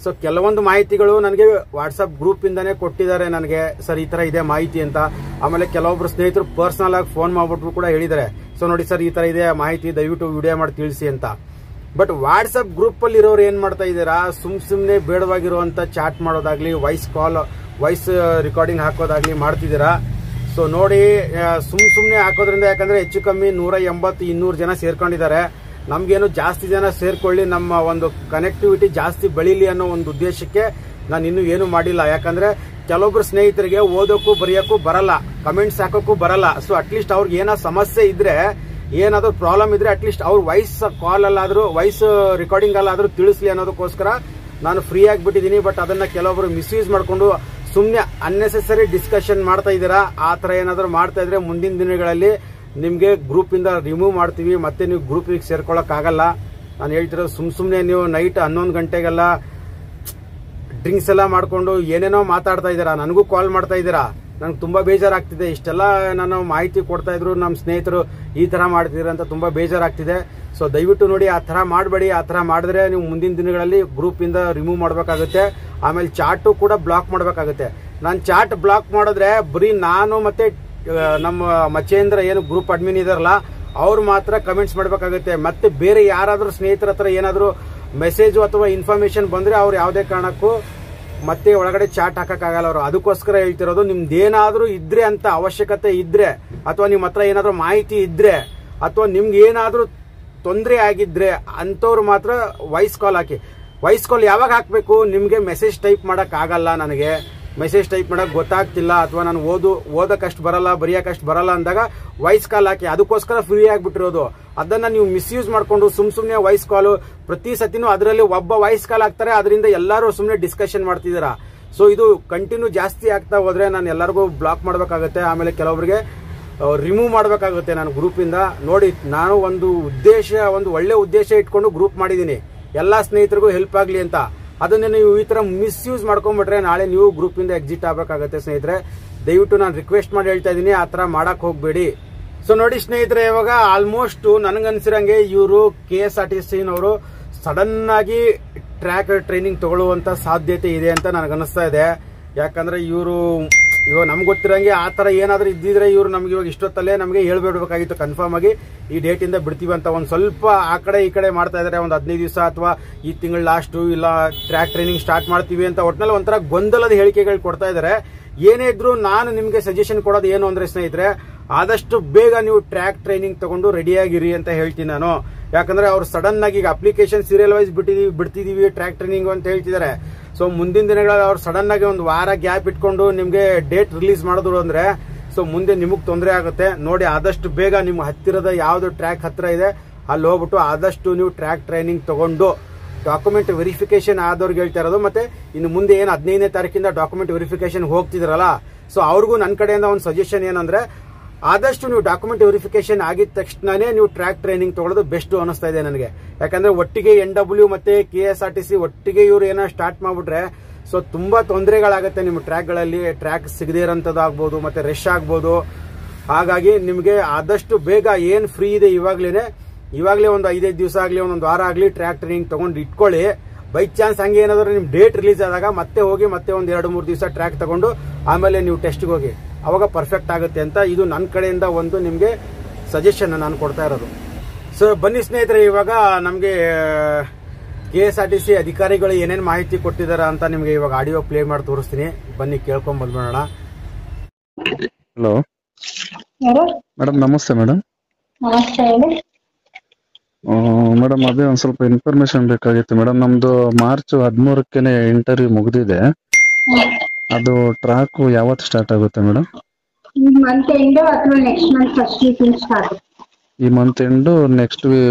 ಸೊ ಕೆಲವೊಂದು ಮಾಹಿತಿಗಳು ನನಗೆ ವಾಟ್ಸ್ಆಪ್ ಗ್ರೂಪ್ ಇಂದಾನೆ ಕೊಟ್ಟಿದ್ದಾರೆ ನನಗೆ, ಸರ್ ಈ ತರ ಇದೆ ಮಾಹಿತಿ ಅಂತ. ಆಮೇಲೆ ಕೆಲವೊಬ್ರು ಸ್ನೇಹಿತರು ಪರ್ಸನಲ್ ಆಗಿ ಫೋನ್ ಮಾಡ್ಬಿಟ್ಟು ಕೂಡ ಹೇಳಿದ್ದಾರೆ, ಸೊ ನೋಡಿ ಸರ್ ಈ ತರ ಇದೆ ಮಾಹಿತಿ, ದಯವಿಟ್ಟು ವಿಡಿಯೋ ಮಾಡಿ ತಿಳಿಸಿ ಅಂತ. ಬಟ್ ವಾಟ್ಸ್ಆಪ್ ಗ್ರೂಪ್ ಅಲ್ಲಿ ಇರೋರು ಏನ್ ಮಾಡ್ತಾ ಇದ್ದೀರಾ, ಸುಮ್ನೆ ಬೇಡವಾಗಿರುವಂತ ಚಾಟ್ ಮಾಡೋದಾಗ್ಲಿ, ವಾಯ್ಸ್ ರೆಕಾರ್ಡಿಂಗ್ ಹಾಕೋದಾಗ್ಲಿ ಮಾಡ್ತಿದ್ದೀರಾ. ಸೊ ನೋಡಿ, ಸುಮ್ನೆ ಹಾಕೋದ್ರಿಂದ, ಯಾಕಂದ್ರೆ ಹೆಚ್ಚು ಕಮ್ಮಿ 180-200 ಜನ ಸೇರ್ಕೊಂಡಿದ್ದಾರೆ. ನಮ್ಗೇನು ಜಾಸ್ತಿ ಜನ ಸೇರ್ಕೊಳ್ಳಿ, ನಮ್ಮ ಒಂದು ಕನೆಕ್ಟಿವಿಟಿ ಜಾಸ್ತಿ ಬೆಳೀಲಿ ಅನ್ನೋ ಒಂದು ಉದ್ದೇಶಕ್ಕೆ ನಾನು ಇನ್ನೂ ಏನು ಮಾಡಿಲ್ಲ. ಯಾಕಂದ್ರೆ ಕೆಲವೊಬ್ರು ಸ್ನೇಹಿತರಿಗೆ ಓದೋಕ್ಕೂ ಬರೆಯೋಕ್ಕೂ ಬರಲ್ಲ, ಕಮೆಂಟ್ಸ್ ಹಾಕೋಕ್ಕೂ ಬರಲ್ಲ. ಸೊ ಅಟ್ಲೀಸ್ಟ್ ಅವ್ರಿಗೆ ಏನೋ ಸಮಸ್ಯೆ ಇದ್ರೆ, ಏನಾದ್ರೂ ಪ್ರಾಬ್ಲಮ್ ಇದ್ರೆ ಅಟ್ಲೀಸ್ಟ್ ಅವ್ರ ವಾಯ್ಸ್ ಕಾಲ್ ಅಲ್ಲಾದ್ರೂ, ವಾಯ್ಸ್ ರೆಕಾರ್ಡಿಂಗ್ ಅಲ್ಲಾದ್ರೂ ತಿಳಿಸ್ಲಿ ಅನ್ನೋದಕ್ಕೋಸ್ಕರ ನಾನು ಫ್ರೀ ಆಗಿಬಿಟ್ಟಿದ್ದೀನಿ. ಬಟ್ ಅದನ್ನ ಕೆಲವೊಬ್ರು ಮಿಸ್ಯೂಸ್ ಮಾಡ್ಕೊಂಡು ಸುಮ್ನೆ ಅನ್ನೆಸೆಸರಿ ಡಿಸ್ಕಷನ್ ಮಾಡ್ತಾ ಇದ್ದೀರಾ. ಆ ತರ ಏನಾದ್ರು ಮಾಡ್ತಾ ಇದ್ರೆ ಮುಂದಿನ ದಿನಗಳಲ್ಲಿ ನಿಮ್ಗೆ ಗ್ರೂಪ್ ಇಂದ ರಿಮೂವ್ ಮಾಡ್ತೀವಿ, ಮತ್ತೆ ನೀವು ಗ್ರೂಪಿಗೆ ಸೇರ್ಕೊಳಕ್ ಆಗಲ್ಲ. ನಾನು ಹೇಳ್ತಿರೋದು, ಸುಮ್ನೆ ನೀವು ನೈಟ್ 11 ಗಂಟೆಗೆಲ್ಲ ಡ್ರಿಂಕ್ಸ್ ಎಲ್ಲ ಮಾಡ್ಕೊಂಡು ಏನೇನೋ ಮಾತಾಡ್ತಾ ಇದ್ದೀರಾ, ನನಗೂ ಕಾಲ್ ಮಾಡ್ತಾ ಇದ್ದೀರಾ, ನನಗೆ ತುಂಬಾ ಬೇಜಾರಾಗ್ತಿದೆ. ಇಷ್ಟೆಲ್ಲ ನಾನು ಮಾಹಿತಿ ಕೊಡ್ತಾ ಇದ್ರು ನಮ್ಮ ಸ್ನೇಹಿತರು ಈ ತರ ಮಾಡ್ತಿದ್ದೀರಾ ಅಂತ ತುಂಬಾ ಬೇಜಾರಾಗ್ತಿದೆ. ಸೊ ದಯವಿಟ್ಟು ನೋಡಿ, ಆ ತರ ಮಾಡಬೇಡಿ. ಆ ತರ ಮಾಡಿದ್ರೆ ನೀವು ಮುಂದಿನ ದಿನಗಳಲ್ಲಿ ಗ್ರೂಪ್ ಇಂದ ರಿಮೂವ್ ಮಾಡಬೇಕಾಗುತ್ತೆ. ಆಮೇಲೆ ಚಾಟು ಕೂಡ ಬ್ಲಾಕ್ ಮಾಡಬೇಕಾಗುತ್ತೆ. ನಾನು ಚಾಟ್ ಬ್ಲಾಕ್ ಮಾಡಿದ್ರೆ ಬರೀ ನಾನು ಮತ್ತೆ ನಮ್ಮ ಮಚೇಂದ್ರ ಏನು ಗ್ರೂಪ್ ಅಡ್ಮಿನ್ ಇದಾರಲ್ಲ ಅವ್ರು ಮಾತ್ರ ಕಮೆಂಟ್ಸ್ ಮಾಡಬೇಕಾಗುತ್ತೆ. ಮತ್ತೆ ಬೇರೆ ಯಾರಾದ್ರೂ ಸ್ನೇಹಿತರ ಹತ್ರ ಏನಾದ್ರು ಮೆಸೇಜ್ ಅಥವಾ ಇನ್ಫಾರ್ಮೇಶನ್ ಬಂದ್ರೆ ಅವ್ರು ಯಾವುದೇ ಕಾರಣಕ್ಕೂ ಮತ್ತೆ ಒಳಗಡೆ ಚಾಟ್ ಹಾಕಕ್ಕಾಗಲ್ಲ ಅವರು. ಅದಕ್ಕೋಸ್ಕರ ಹೇಳ್ತಿರೋದು, ನಿಮ್ದೇನಾದ್ರೂ ಇದ್ರೆ ಅಂತ ಅವಶ್ಯಕತೆ ಇದ್ರೆ, ಅಥವಾ ನಿಮ್ಮ ಹತ್ರ ಏನಾದ್ರೂ ಮಾಹಿತಿ ಇದ್ರೆ, ಅಥವಾ ನಿಮ್ಗೆ ಏನಾದ್ರೂ ತೊಂದರೆ ಆಗಿದ್ರೆ ಅಂತವ್ರು ಮಾತ್ರ ವಾಯ್ಸ್ ಕಾಲ್ ಹಾಕಿ. ವಾಯ್ಸ್ ಕಾಲ್ ಯಾವಾಗ ಹಾಕಬೇಕು, ನಿಮ್ಗೆ ಮೆಸೇಜ್ ಟೈಪ್ ಮಾಡಕ್ ಆಗಲ್ಲ, ನನಗೆ ಮೆಸೇಜ್ ಟೈಪ್ ಮಾಡಕ್ ಗೊತ್ತಾಗ್ತಿಲ್ಲ, ಅಥವಾ ನಾನು ಓದಕ್ಕಷ್ಟು ಬರಲ್ಲ, ಬರೆಯಕ್ಕಷ್ಟು ಬರಲ್ಲ ಅಂದಾಗ ವಾಯ್ಸ್ ಕಾಲ್ ಹಾಕಿ. ಅದಕ್ಕೋಸ್ಕರ ಫ್ರೀ ಆಗಿಬಿಟ್ಟಿರೋದು. ಅದನ್ನ ನೀವು ಮಿಸ್ಯೂಸ್ ಮಾಡ್ಕೊಂಡು ಸುಮ್ನೆ ವಾಯ್ಸ್ ಕಾಲ್ ಪ್ರತಿ ಸತಿನೂ ಅದರಲ್ಲಿ ಒಬ್ಬ ವಾಯ್ಸ್ ಕಾಲ್ ಹಾಕ್ತಾರೆ, ಅದರಿಂದ ಎಲ್ಲರೂ ಸುಮ್ನೆ ಡಿಸ್ಕಷನ್ ಮಾಡ್ತಿದ್ದೀರಾ. ಸೊ ಇದು ಕಂಟಿನ್ಯೂ ಜಾಸ್ತಿ ಆಗ್ತಾ ಹೋದ್ರೆ ನಾನು ಎಲ್ಲರಿಗೂ ಬ್ಲಾಕ್ ಮಾಡಬೇಕಾಗುತ್ತೆ. ಆಮೇಲೆ ಕೆಲವರಿಗೆ ರಿಮೂವ್ ಮಾಡಬೇಕಾಗುತ್ತೆ ನಾನು ಗ್ರೂಪಿಂದ. ನೋಡಿ, ನಾನು ಒಂದು ಒಳ್ಳೆ ಉದ್ದೇಶ ಇಟ್ಕೊಂಡು ಗ್ರೂಪ್ ಮಾಡಿದ್ದೀನಿ, ಎಲ್ಲ ಸ್ನೇಹಿತರಿಗೂ ಹೆಲ್ಪ್ ಆಗಲಿ ಅಂತ. ಅದನ್ನ ನೀವು ಈ ತರ ಮಿಸ್ಯೂಸ್ ಮಾಡ್ಕೊಂಡ್ಬಿಟ್ರೆ ನಾಳೆ ನೀವು ಗ್ರೂಪಿಂದ ಎಕ್ಸಿಟ್ ಆಗಬೇಕಾಗುತ್ತೆ ಸ್ನೇಹಿತರೆ. ದಯವಿಟ್ಟು ನಾನು ರಿಕ್ವೆಸ್ಟ್ ಮಾಡಿ ಹೇಳ್ತಾ ಇದ್ದೀನಿ, ಆ ತರ ಮಾಡಕ್ ಹೋಗ್ಬೇಡಿ. ಸೊ ನೋಡಿ ಸ್ನೇಹಿತರೆ, ಇವಾಗ ಆಲ್ಮೋಸ್ಟ್ ನನಗನ್ಸಿರಂಗೆ ಇವರು KSRTCನವರು ಸಡನ್ ಆಗಿ ಟ್ರ್ಯಾಕ್ ಟ್ರೈನಿಂಗ್ ತಗೊಳ್ಳುವಂತ ಸಾಧ್ಯತೆ ಇದೆ ಅಂತ ನನಗನ್ನಿಸ್ತಾ ಇದೆ. ಯಾಕಂದ್ರೆ ಇವಾಗ ನಮ್ಗೆ ಗೊತ್ತಿರಂಗೆ ಆ ತರ ಏನಾದ್ರೂ ಇದ್ದಿದ್ರೆ ಇವರು ನಮ್ಗೆ ಇವಾಗ ಇಷ್ಟೊತ್ತಲ್ಲೇ ನಮಗೆ ಹೇಳ್ಬಿಡ್ಬೇಕಾಗಿತ್ತು ಕನ್ಫರ್ಮ್ ಆಗಿ ಈ ಡೇಟ್ ಇಂದ ಬಿಡ್ತೀವಿ ಅಂತ. ಒಂದ್ ಸ್ವಲ್ಪ ಆ ಕಡೆ ಈ ಕಡೆ ಮಾಡ್ತಾ ಇದಾರೆ, ಒಂದು 15 ದಿವಸ ಅಥವಾ ಈ ತಿಂಗಳ ಲಾಸ್ಟ್ ಇಲ್ಲ ಟ್ರ್ಯಾಕ್ ಟ್ರೈನಿಂಗ್ ಸ್ಟಾರ್ಟ್ ಮಾಡ್ತೀವಿ ಅಂತ ಒಟ್ನಲ್ಲಿ ಒಂಥರ ಗೊಂದಲದ ಹೇಳಿಕೆಗಳು ಕೊಡ್ತಾ ಇದಾರೆ. ಏನೇ ಇದ್ರು ನಾನು ನಿಮ್ಗೆ ಸಜೆಷನ್ ಕೊಡೋದು ಏನು ಅಂದ್ರೆ ಸ್ನೇಹಿತರೆ, ಆದಷ್ಟು ಬೇಗ ನೀವು ಟ್ರ್ಯಾಕ್ ಟ್ರೈನಿಂಗ್ ತಗೊಂಡು ರೆಡಿಯಾಗಿರಿ ಅಂತ ಹೇಳ್ತೀನಿ ನಾನು. ಯಾಕಂದ್ರೆ ಅವ್ರು ಸಡನ್ ಆಗಿ ಈಗ ಅಪ್ಲಿಕೇಶನ್ ಸೀರಿಯಲ್ ವೈಸ್ ಬಿಡ್ತಿದೀವಿ ಟ್ರ್ಯಾಕ್ ಟ್ರೈನಿಂಗ್ ಅಂತ ಹೇಳ್ತಿದ್ದಾರೆ. ಸೊ ಮುಂದಿನ ದಿನಗಳಲ್ಲಿ ಅವ್ರು ಸಡನ್ ಆಗಿ ಒಂದು ವಾರ ಗ್ಯಾಪ್ ಇಟ್ಕೊಂಡು ನಿಮ್ಗೆ ಡೇಟ್ ರಿಲೀಸ್ ಮಾಡಿದ್ರು ಅಂದ್ರೆ ಸೊ ಮುಂದೆ ನಿಮಗ್ ತೊಂದರೆ ಆಗುತ್ತೆ. ನೋಡಿ, ಆದಷ್ಟು ಬೇಗ ನಿಮ್ಮ ಹತ್ತಿರದ ಯಾವ್ದು ಟ್ರ್ಯಾಕ್ ಹತ್ರ ಇದೆ ಅಲ್ಲಿ ಹೋಗ್ಬಿಟ್ಟು ಆದಷ್ಟು ನೀವು ಟ್ರ್ಯಾಕ್ ಟ್ರೈನಿಂಗ್ ತಗೊಂಡು ಡಾಕ್ಯುಮೆಂಟ್ ವೆರಿಫಿಕೇಶನ್ ಆದವ್ರಿಗೆ ಹೇಳ್ತಾ ಇರೋದು. ಮತ್ತೆ ಇನ್ನು ಮುಂದೆ ಏನು 15ನೇ ತಾರೀಕಿಂದ ಡಾಕ್ಯುಮೆಂಟ್ ವೆರಿಫಿಕೇಶನ್ ಹೋಗ್ತಿದ್ರಲ್ಲ, ಸೊ ಅವ್ರಿಗೂ ನನ್ನ ಕಡೆಯಿಂದ ಒಂದು ಸಜೆಷನ್ ಏನಂದ್ರೆ ಆದಷ್ಟು ನೀವು ಡಾಕ್ಯುಮೆಂಟ್ ವೆರಿಫಿಕೇಶನ್ ಆಗಿದ ತಕ್ಷಣನೇ ನೀವು ಟ್ರ್ಯಾಕ್ ಟ್ರೈನಿಂಗ್ ತಗೊಳ್ಳೋದು ಬೆಸ್ಟ್ ಅನಿಸ್ತಾ ಇದೆ ನನಗೆ. ಯಾಕಂದ್ರೆ ಒಟ್ಟಿಗೆ NW ಮತ್ತೆ KSRTC ಒಟ್ಟಿಗೆ ಇವ್ರು ಏನೋ ಸ್ಟಾರ್ಟ್ ಮಾಡ್ಬಿಟ್ರೆ ಸೊ ತುಂಬಾ ತೊಂದರೆಗಳಾಗುತ್ತೆ ನಿಮ್ಮ ಟ್ರ್ಯಾಕ್ಗಳಲ್ಲಿ. ಟ್ರ್ಯಾಕ್ ಸಿಗದೇ ಇರೋಂಥದ್ದು ಆಗ್ಬೋದು, ಮತ್ತೆ ರಶ್ ಆಗ್ಬೋದು. ಹಾಗಾಗಿ ನಿಮಗೆ ಆದಷ್ಟು ಬೇಗ ಏನ್ ಫ್ರೀ ಇದೆ ಇವಾಗಲೇ ಒಂದು 5 ದಿವಸ ಆಗಲಿ ಒಂದೊಂದು ವಾರ ಆಗಲಿ ಟ್ರ್ಯಾಕ್ ಟ್ರೈನಿಂಗ್ ತಗೊಂಡು ಇಟ್ಕೊಳ್ಳಿ. ಬೈ ಚಾನ್ಸ್ ಹಂಗೆ ಏನಾದ್ರು ನಿಮ್ ಡೇಟ್ ರಿಲೀಸ್ ಆದಾಗ ಮತ್ತೆ ಹೋಗಿ ಮತ್ತೆ ಒಂದು 2-3 ದಿವಸ ಟ್ರ್ಯಾಕ್ ತಗೊಂಡು ಆಮೇಲೆ ನೀವು ಟೆಸ್ಟ್ಗೆ ಹೋಗಿ, ಅವಾಗ ಪರ್ಫೆಕ್ಟ್ ಆಗುತ್ತೆ ಅಂತ ಇದು ನನ್ನ ಕಡೆಯಿಂದ ಒಂದು ನಿಮಗೆ ಸಜೆಷನ್ ನಾನು ಕೊಡ್ತಾ ಇರೋದು. ಸೊ ಬನ್ನಿ ಸ್ನೇಹಿತರೆ, ಇವಾಗ ನಮಗೆ KSRTC ಅಧಿಕಾರಿಗಳು ಏನೇನು ಮಾಹಿತಿ ಕೊಟ್ಟಿದ್ದಾರೆ ಅಂತ ನಿಮಗೆ ಇವಾಗ ಆಡಿಯೋ ಪ್ಲೇ ಮಾಡಿ ತೋರಿಸ್ತೀನಿ. ಬನ್ನಿ ಕೇಳ್ಕೊಂಡ್ ಬಂದ್ಬಿಡೋಣ. ಹಲೋ ಮೇಡಮ್, ನಮಸ್ತೆ ಮೇಡಮ್. ಮೇಡಮ್, ಅದೇ ಒಂದ್ ಸ್ವಲ್ಪ ಇನ್ಫಾರ್ಮೇಶನ್ ಬೇಕಾಗಿತ್ತು ಮೇಡಮ್. ನಮ್ದು ಮಾರ್ಚ್ 13ಕ್ಕೆ ಇಂಟರ್ವ್ಯೂ ಮುಗಿದಿದೆ. ಅದು ಟ್ರ್ಯಾಕ್ ಯಾವತ್ತು ಸ್ಟಾರ್ಟ್ ಆಗುತ್ತೆ ಮೇಡಮ್? ಈ ಮಂತ್ ಎಂಡ್ ಅಥವಾ ನೆಕ್ಸ್ಟ್ ಮಂತ್ ಫಸ್ಟ್ ವೀಕ್ ಇಂದ ಸ್ಟಾರ್ಟ್. ಈ month end next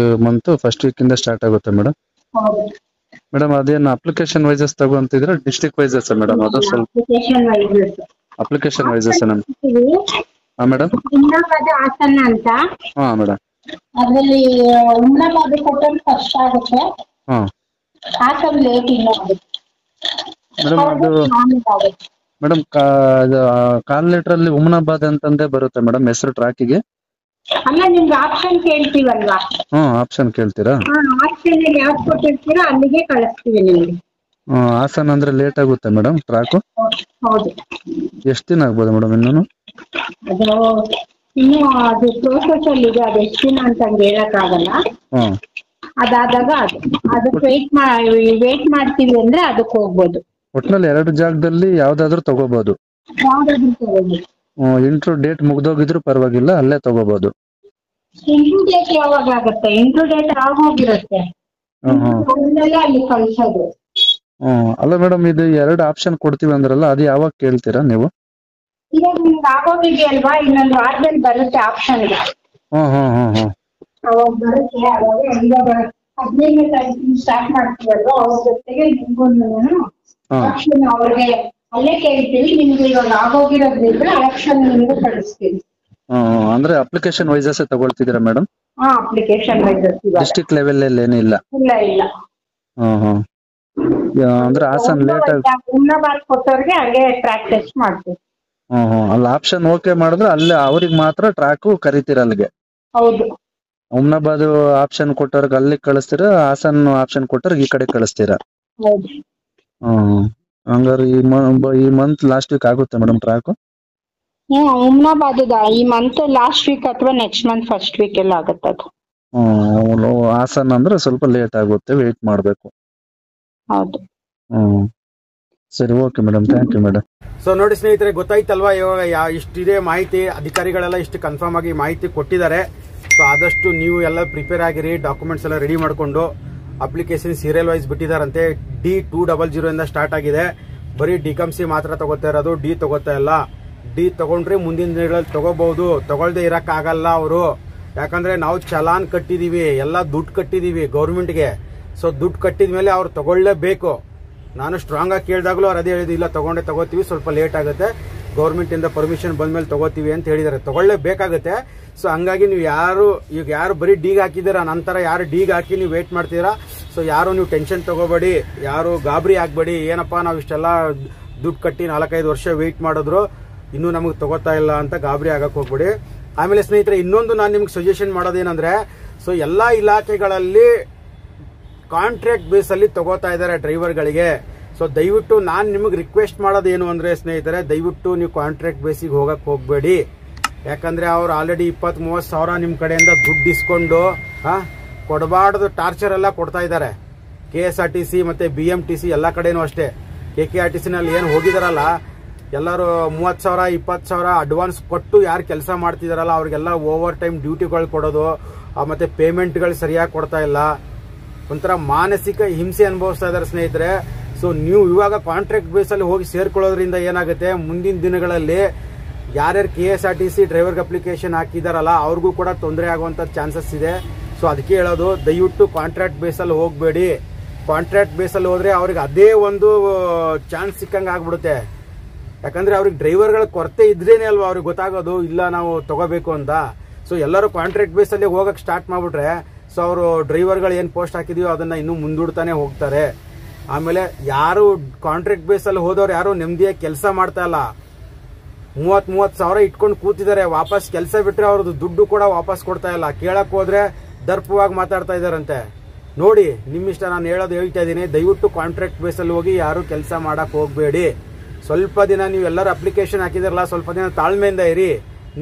month first week ಇಂದ ಸ್ಟಾರ್ಟ್ ಆಗುತ್ತೆ ಮೇಡಮ್. ಮೇಡಮ್, ಅದೇನು ಅಪ್ಲಿಕೇಶನ್ ವೈಸಸ್ ತಗೊಂತಿದ್ರೆ ಡಿಸ್ಟ್ರಿಕ್ಟ್ ವೈಸಸ್ ಮೇಡಮ್? ಅದು ಸ್ವಲ್ಪ ಅಪ್ಲಿಕೇಶನ್ ವೈಸಸ್ ಮೇಡಮ್. ಹಾಸನ ಅಂತ. ಹಾ ಮೇಡಮ್. ಅದರಲ್ಲಿ ಉಮ್ನಾಬಾದ್ ಕೊಟ್ಟರೆ ಫಸ್ಟ್ ಆಗುತ್ತೆ. ಹಾಸನ ಲೇಟ್ ಇಲ್ಲ ಮೇಡಮ್. ಅದು ಮೇಡಮ್ ಕಾಲ್ ಲೆಟರ್ ಅಲ್ಲಿ ಉಮ್ನಾಬಾದ್ ಅಂತಂದೇ ಬರುತ್ತೆ ಮೇಡಮ್ ಹೆಸರು ಟ್ರ್ಯಾಕಿಗೆ. ಅಲ್ಲ, ನಿಮ್ಗೆ ಆಪ್ಷನ್ ಕೇಳ್ತೀವಲ್ವಾ? ಆಪ್ಷನ್ ಕೇಳ್ತೀರಾ? ಆಪ್ಷನ್ ಯಾವ್ದು ಕೊಟ್ಟಿರ್ತೀರಾ ಅಲ್ಲಿಗೆ ಕಳಿಸ್ತೀವಿ ನಿಮ್ಗೆ. ಹಾಸನ ಅಂದ್ರೆ ಲೇಟ್ ಆಗುತ್ತೆ ಮೇಡಮ್ ಟ್ರ್ಯಾಕ್? ಹೌದು. ಎಷ್ಟು ದಿನ ಆಗ್ಬೋದು ಮೇಡಮ್? ಇನ್ನೂ ಅದು ಪ್ರೋಸೆಸ್ ಅಲ್ಲಿ ಇದೆ, ಅದು ಎಷ್ಟು ದಿನ ಅಂತ ಹೇಳಕ್ಕಾಗಲ್ಲ. ಅದಾದಾಗ ಅದಕ್ಕೆ ವೇಟ್ ಮಾಡ್ತೀವಿ ಅಂದ್ರೆ ಅದಕ್ಕೆ ಹೋಗ್ಬೋದು. ಒಟ್ನಲ್ಲಿ 2 ಜಾಗದಲ್ಲಿ ಯಾವ್ದಾದ್ರು ತಗೋಬಹುದು. ಇಂಟ್ರೂ ಡೇಟ್ ಮುಗ್ದೋಗಿದ್ರು ಪರವಾಗಿಲ್ಲ, ಅಲ್ಲೇ ತಗೋಬಹುದು. ಇಂಟ್ರೂ ಡೇಟ್ ಯಾವಾಗ ಆಗುತ್ತೆ? ಇಂಟ್ರೂ ಡೇಟ್ ಆಗೋಗಿರುತ್ತೆ, ಅಲ್ಲಿ ಕಳಿಸೋದು. ಅಲ್ಲ ಮೇಡಮ್, ಇದು 2 ಆಪ್ಷನ್ ಕೊಡ್ತೀವಿ ಅಂದ್ರಲ್ಲ, ಅದು ಯಾವಾಗ ಕೇಳ್ತೀರಾ ನೀವು? ಇವಾಗ ನಿಮ್ಗೆ ಆಗೋಗಿದೆಯಲ್ವಾ, ಇನ್ನೊಂದು ವಾರದಲ್ಲಿ ಬರುತ್ತೆ ಆಪ್ಷನ್. ಅವಾಗ ಬರುತ್ತೆ. ಅವಾಗ ಇವಾಗ 15ನೇ ತಾರೀಕಿನ ಸ್ಟಾರ್ಟ್ ಮಾಡ್ತೀವಲ್ವಾ, ಅವ್ರ ಜೊತೆಗೆ ನಿಮ್ಗೂ ಆಪ್ಷನ್ ಅವ್ರಿಗೆ ಅಲ್ಲೇ ಕೇಳ್ತೀವಿ. ನಿಮ್ಗೆ ಇವಾಗ ಆಗೋಗಿರೋದ್ರಿಂದ ಆಪ್ಷನ್ ನಿಮ್ಗೆ ಕಳಿಸ್ತೀವಿ. ಅಂದ್ರೆ ಅಪ್ಲಿಕೇಶನ್ ವೈಸಸ್ ತಗೊಳ್ತಿದ್ದೀರಾ ಮೇಡಮ್? ಅಪ್ಲಿಕೇಶನ್ ವೈಸಸ್ ಡಿಸ್ಟ್ರಿಕ್ಟ್ ಲೆವೆಲ್ ಅಲ್ಲಿ ಏನಿಲ್ಲ? ಇಲ್ಲ. ಅಂದ್ರೆ ಹಾಸನ್ ಲೇಟ್ ಉಮ್ನಾಬಾದ್ ಕೊಟ್ಟವ್ರಿಗೆ ಹಂಗೆ ಟ್ರ್ಯಾಕ್ ಟೆಸ್ಟ್ ಮಾಡ್ತೀವಿ. ಅಲ್ಲಿ ಆಪ್ಷನ್ ಓಕೆ ಮಾಡಿದ್ರೆ ಅಲ್ಲಿ ಅವ್ರಿಗೆ ಮಾತ್ರ ಟ್ರ್ಯಾಕ್ ಕರಿತೀರ ಅಲ್ಲಿಗೆ? ಹೌದು. ಉಮ್ನಾಬಾದ್ ಆಪ್ಷನ್ ಕೊಟ್ಟವ್ರಿಗೆ ಅಲ್ಲಿ ಕಳಿಸ್ತೀರಾ, ಹಾಸನ್ ಆಪ್ಷನ್ ಕೊಟ್ಟವ್ರಿಗೆ ಈ ಕಡೆ ಕಳಿಸ್ತೀರಾ? ಹೌದು. ಹಂಗಾರೆ ಈ ಮಂತ್ ಲಾಸ್ಟ್ ವೀಕ್ ಆಗುತ್ತೆ ಮೇಡಮ್ ಟ್ರ್ಯಾಕ್? ಉಮ್ನಾಬಾದ್ ಈ ಮಂತ್ ಲಾಸ್ಟ್ ವೀಕ್ ಅಥವಾ ನೆಕ್ಸ್ಟ್ ಮಂತ್ ಫಸ್ಟ್ ವೀಕ್ ಎಲ್ಲ ಆಗುತ್ತೆ ಅದು. ಹಾಸನ್ ಅಂದ್ರೆ ಸ್ವಲ್ಪ ಲೇಟ್ ಆಗುತ್ತೆ, ವೇಟ್ ಮಾಡ್ಬೇಕು. ಹೌದು. ಸರಿ, okay madam, thank you madam. So ನೋಡಿ ಸ್ನೇಹಿತರೆ, ಗೊತ್ತಾಯ್ತಲ್ವಾ ಇವಾಗ ಇಷ್ಟಿದೆ ಮಾಹಿತಿ. ಅಧಿಕಾರಿಗಳೆಲ್ಲ ಇಷ್ಟು ಕನ್ಫರ್ಮ್ ಆಗಿ ಮಾಹಿತಿ ಕೊಟ್ಟಿದ್ದಾರೆ. ಸೊ ಆದಷ್ಟು ನೀವು ಎಲ್ಲ ಪ್ರಿಪೇರ್ ಆಗಿರಿ, ಡಾಕ್ಯುಮೆಂಟ್ಸ್ ಎಲ್ಲ ರೆಡಿ ಮಾಡಿಕೊಂಡು. Application serial wise ಬಿಟ್ಟಿದಾರಂತೆ. D200 ಇಂದ ಸ್ಟಾರ್ಟ್ ಆಗಿದೆ. ಬರೀ DCOMC ಮಾತ್ರ ತಗೋತಾ ಇರೋದು, ಡಿ ತಗೋತಾ ಇಲ್ಲ. ಡಿ ತಗೊಂಡ್ರೆ ಮುಂದಿನ ದಿನಗಳಲ್ಲಿ ತಗೋಬಹುದು, ತಗೊಳ್ದೆ ಇರಕ್ ಆಗಲ್ಲ ಅವರು. ಯಾಕಂದ್ರೆ ನಾವು ಚಲಾನ್ ಕಟ್ಟಿದೀವಿ, ಎಲ್ಲ ದುಡ್ಡು ಕಟ್ಟಿದೀವಿ ಗೌರ್ಮೆಂಟ್ಗೆ. ಸೊ ದುಡ್ಡು ಕಟ್ಟಿದ್ಮೇಲೆ ಅವ್ರು ತಗೊಳ್ಳೇಬೇಕು. ನಾನು ಸ್ಟ್ರಾಂಗ್ ಆಗಿ ಕೇಳಿದಾಗಲೂ ಅವ್ರು ಅದೇ ಹೇಳಿದ್ರು, ಇಲ್ಲ ತಗೊಂಡೇ ತಗೋತೀವಿ, ಸ್ವಲ್ಪ ಲೇಟ್ ಆಗುತ್ತೆ. ಗೌರ್ಮೆಂಟ್ ಇಂದ ಪರ್ಮಿಷನ್ ಬಂದ್ಮೇಲೆ ತಗೋತೀವಿ ಅಂತ ಹೇಳಿದ್ದಾರೆ. ತಗೊಳ್ಳೇಬೇಕಾಗುತ್ತೆ. ಸೊ ಹಂಗಾಗಿ ನೀವು ಯಾರು ಬರೀ ಡೀಗ್ ಹಾಕಿದ್ದೀರಾ, ನಂತರ ಯಾರು ಡೀಗ್ ಹಾಕಿ ನೀವು ವೇಟ್ ಮಾಡ್ತೀರಾ, ಸೊ ಯಾರು ನೀವು ಟೆನ್ಷನ್ ತಗೋಬೇಡಿ, ಯಾರು ಗಾಬರಿ ಆಗ್ಬೇಡಿ. ಏನಪ್ಪಾ ನಾವು ಇಷ್ಟೆಲ್ಲ ದುಡ್ಡು ಕಟ್ಟಿ 4-5 ವರ್ಷ ವೇಟ್ ಮಾಡಿದ್ರು ಇನ್ನೂ ನಮಗೆ ತಗೋತಾ ಇಲ್ಲ ಅಂತ ಗಾಬರಿ ಆಗಕ್ಕೆ ಹೋಗ್ಬೇಡಿ. ಆಮೇಲೆ ಸ್ನೇಹಿತರೆ, ಇನ್ನೊಂದು ನಾನು ನಿಮ್ಗೆ ಸಜೆಷನ್ ಮಾಡೋದೇನಂದ್ರೆ, ಸೊ ಎಲ್ಲಾ ಇಲಾಖೆಗಳಲ್ಲಿ ಕಾಂಟ್ರಾಕ್ಟ್ ಬೇಸ್ ಅಲ್ಲಿ ತಗೋತಾ ಇದ್ದಾರೆ ಡ್ರೈವರ್ಗಳಿಗೆ. ಸೊ ದಯವಿಟ್ಟು ನಾನು ನಿಮಗೆ ರಿಕ್ವೆಸ್ಟ್ ಮಾಡೋದೇನು ಅಂದ್ರೆ ಸ್ನೇಹಿತರೆ, ದಯವಿಟ್ಟು ನೀವು ಕಾಂಟ್ರಾಕ್ಟ್ ಬೇಸಿಗೆ ಹೋಗಕ್ಕೆ ಹೋಗ್ಬೇಡಿ. ಯಾಕಂದ್ರೆ ಅವ್ರು ಆಲ್ರೆಡಿ 20-30 ಸಾವಿರ ನಿಮ್ ಕಡೆಯಿಂದ ದುಡ್ಡು ಇಸ್ಕೊಂಡು ಕೊಡಬಾರ್ದು ಟಾರ್ಚರ್ ಎಲ್ಲ ಕೊಡ್ತಾ ಇದ್ದಾರೆ. KSRTC ಮತ್ತೆ BMTC ಎಲ್ಲ ಕಡೆನೂ ಅಷ್ಟೇ. KKRTC ನಲ್ಲಿ ಏನು ಹೋಗಿದಾರಲ್ಲ, ಎಲ್ಲರೂ 30 ಸಾವಿರ 20 ಸಾವಿರ ಅಡ್ವಾನ್ಸ್ ಕೊಟ್ಟು ಯಾರು ಕೆಲಸ ಮಾಡ್ತಿದಾರಲ್ಲ ಅವ್ರಿಗೆಲ್ಲ ಓವರ್ ಟೈಮ್ ಡ್ಯೂಟಿಗಳು ಕೊಡೋದು, ಮತ್ತೆ ಪೇಮೆಂಟ್ಗಳು ಸರಿಯಾಗಿ ಕೊಡ್ತಾ ಇಲ್ಲ. ಒಂಥರ ಮಾನಸಿಕ ಹಿಂಸೆ ಅನುಭವಿಸ್ತಾ ಇದ್ದಾರೆ ಸ್ನೇಹಿತರೆ. ಸೊ ನೀವು ಇವಾಗ ಕಾಂಟ್ರಾಕ್ಟ್ ಬೇಸ್ ಅಲ್ಲಿ ಹೋಗಿ ಸೇರ್ಕೊಳ್ಳೋದ್ರಿಂದ ಏನಾಗುತ್ತೆ, ಮುಂದಿನ ದಿನಗಳಲ್ಲಿ ಯಾರ್ಯಾರು KSRTC ಡ್ರೈವರ್ಗೆ ಅಪ್ಲಿಕೇಶನ್ ಹಾಕಿದಾರಲ್ಲ ಅವ್ರಿಗೂ ಕೂಡ ತೊಂದರೆ ಆಗುವಂತ ಚಾನ್ಸಸ್ ಇದೆ. ಸೊ ಅದಕ್ಕೆ ಹೇಳೋದು, ದಯವಿಟ್ಟು ಕಾಂಟ್ರಾಕ್ಟ್ ಬೇಸ್ ಅಲ್ಲಿ ಹೋಗಬೇಡಿ. ಕಾಂಟ್ರಾಕ್ಟ್ ಬೇಸ್ ಅಲ್ಲಿ ಹೋದ್ರೆ ಅವ್ರಿಗೆ ಅದೇ ಒಂದು ಚಾನ್ಸ್ ಸಿಕ್ಕಂಗೆ ಆಗ್ಬಿಡುತ್ತೆ. ಯಾಕಂದ್ರೆ ಅವ್ರಿಗೆ ಡ್ರೈವರ್ಗಳ ಕೊರತೆ ಇದ್ರೇನೆ ಅಲ್ವಾ ಅವ್ರಿಗೆ ಗೊತ್ತಾಗೋದು ಇಲ್ಲ ನಾವು ತಗೋಬೇಕು ಅಂತ. ಸೊ ಎಲ್ಲರೂ ಕಾಂಟ್ರಾಕ್ಟ್ ಬೇಸ್ ಅಲ್ಲಿ ಹೋಗಕ್ ಸ್ಟಾರ್ಟ್ ಮಾಡ್ಬಿಟ್ರೆ, ಸೊ ಅವರು ಡ್ರೈವರ್ಗಳು ಏನ್ ಪೋಸ್ಟ್ ಹಾಕಿದೀವೋ ಅದನ್ನ ಇನ್ನೂ ಮುಂದೂಡ್ತಾನೆ ಹೋಗ್ತಾರೆ. ಆಮೇಲೆ ಯಾರು ಕಾಂಟ್ರಾಕ್ಟ್ ಬೇಸ್ ಅಲ್ಲಿ ಹೋದವ್ರು ಯಾರು ನೆಮ್ಮದಿಯಾಗಿ ಕೆಲಸ ಮಾಡ್ತಾ ಇಲ್ಲ. 30 ಸಾವಿರ ಇಟ್ಕೊಂಡು ಕೂತಿದ್ದಾರೆ. ವಾಪಸ್ ಕೆಲಸ ಬಿಟ್ರೆ ಅವ್ರದ್ದು ದುಡ್ಡು ಕೂಡ ವಾಪಸ್ ಕೊಡ್ತಾ ಇಲ್ಲ. ಕೇಳಕ್ ಹೋದ್ರೆ ದರ್ಪವಾಗಿ ಮಾತಾಡ್ತಾ ಇದಾರಂತೆ. ನೋಡಿ, ನಿಮ್ಮಿಷ್ಟ, ನಾನು ಹೇಳ್ತಾ ಇದ್ದೀನಿ, ದಯವಿಟ್ಟು ಕಾಂಟ್ರಾಕ್ಟ್ ಬೇಸ್ ಅಲ್ಲಿ ಹೋಗಿ ಯಾರು ಕೆಲಸ ಮಾಡಕ್ ಹೋಗ್ಬೇಡಿ. ಸ್ವಲ್ಪ ದಿನ ನೀವು ಎಲ್ಲರೂ ಅಪ್ಲಿಕೇಶನ್ ಹಾಕಿದಾರಲ್ಲ, ಸ್ವಲ್ಪ ದಿನ ತಾಳ್ಮೆಯಿಂದ ಇರಿ,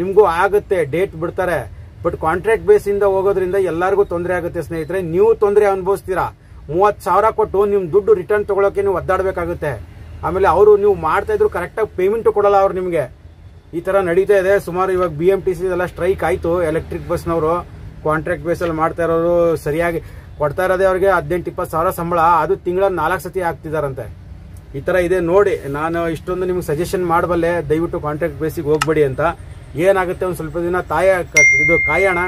ನಿಮ್ಗೂ ಆಗುತ್ತೆ, ಡೇಟ್ ಬಿಡ್ತಾರೆ. ಬಟ್ ಕಾಂಟ್ರಾಕ್ಟ್ ಬೇಸ್ ಇಂದ ಹೋಗೋದ್ರಿಂದ ಎಲ್ಲರಿಗೂ ತೊಂದರೆ ಆಗುತ್ತೆ ಸ್ನೇಹಿತರೆ. ನೀವು ತೊಂದರೆ ಅನುಭವಿಸ್ತೀರಾ. 30 ಸಾವಿರ ಕೊಟ್ಟು ನಿಮ್ ದುಡ್ಡು ರಿಟರ್ನ್ ತಗೊಳಕ್ಕೆ ನೀವು ಒದ್ದಾಡಬೇಕಾಗುತ್ತೆ. ಆಮೇಲೆ ಅವರು ನೀವು ಮಾಡ್ತಾ ಇದ್ರು ಕರೆಕ್ಟಾಗಿ ಪೇಮೆಂಟ್ ಕೊಡಲ್ಲ ಅವ್ರು ನಿಮ್ಗೆ. ಈ ತರ ನಡೀತಾ ಇದೆ. ಸುಮಾರು ಇವಾಗ BMTC ಎಲ್ಲ ಸ್ಟ್ರೈಕ್ ಆಯ್ತು. ಎಲೆಕ್ಟ್ರಿಕ್ ಬಸ್ನವರು ಕಾಂಟ್ರಾಕ್ಟ್ ಬೇಸ್ ಅಲ್ಲಿ ಮಾಡ್ತಾ ಇರೋರು ಸರಿಯಾಗಿ ಕೊಡ್ತಾ ಇರೋದೇ ಅವ್ರಿಗೆ 18-20 ಸಾವಿರ ಸಂಬಳ, ಅದು ತಿಂಗಳ 4 ಸತಿ ಆಗ್ತಿದಾರಂತೆ. ಈ ತರ ಇದೆ. ನೋಡಿ, ನಾನು ಇಷ್ಟೊಂದು ನಿಮ್ಗೆ ಸಜೆಷನ್ ಮಾಡಬಲ್ಲೆ, ದಯವಿಟ್ಟು ಕಾಂಟ್ರಾಕ್ಟ್ ಬೇಸಿಗೆ ಹೋಗ್ಬೇಡಿ ಅಂತ. ಏನಾಗುತ್ತೆ ಒಂದ್ ಸ್ವಲ್ಪ ದಿನ ಕಾಯೋಣ,